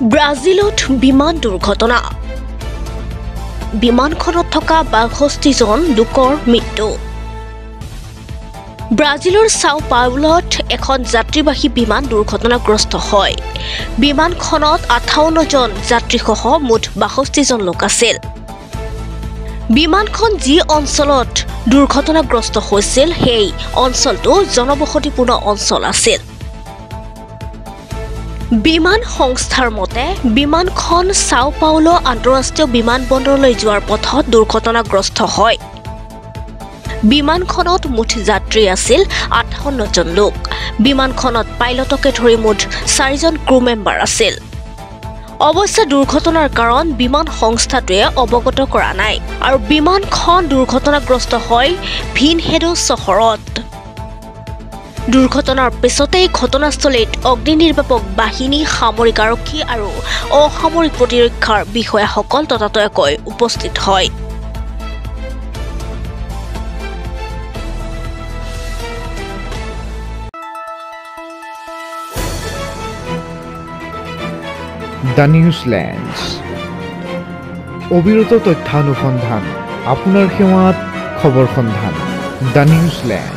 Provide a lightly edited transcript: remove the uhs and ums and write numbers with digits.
ব্ৰাজিলত বিমান দুৰ্ঘটনা বিমানখনত থকা ৬২ জন লোকৰ মৃত্যু ব্ৰাজিলৰ সাও পাউলত এখন যাত্ৰীবাহী বিমান দুৰ্ঘটনাগ্ৰস্ত হয় বিমানখনত ৫৮ জন যাত্ৰীসহ মুঠ ৬২ জন লোক আছিল বিমানখন যি অঞ্চলত দুৰ্ঘটনাগ্ৰস্ত হৈছিল সেই অঞ্চলটো জনবসতিপূৰ্ণ অঞ্চল আছিল বিমান সংস্থাৰ মতে বিমানখন সাও পাউলো আন্তঃৰাষ্ট্ৰীয় বিমানবন্দৰলৈ যোৱাৰ পথত দুৰ্ঘটনাগ্ৰস্ত হয় বিমানখনত মুঠ যাত্ৰী আছিল ৫৮ জন লোক বিমানখনত পাইলটকে ধৰি মুঠ ৪ জন ক্ৰু মেম্বাৰ আছিল অৱশ্যে দুৰ্ঘটনাৰ কাৰণ বিমান সংস্থাটোৱে অৱগত কৰা নাই আৰু বিমানখন দুৰ্ঘটনাগ্ৰস্ত হয় ভিনহেডো চহৰত দুৰ্ঘটনাৰ পিছতেই ঘটনাস্থলীত অগ্নিনিৰ্বাপক বাহিনী সামৰিক আৰক্ষী আৰু অসামৰিক প্ৰতিৰক্ষাৰ বিষয়াসকল ততাতৈয়াকৈ উপস্থিত হয় দ্য নিউজলেণ্ডছ অবিৰত তথ্যানুসন্ধান আপোনাৰ সেৱাত খবৰ সন্ধান দ্য নিউজলেণ্ড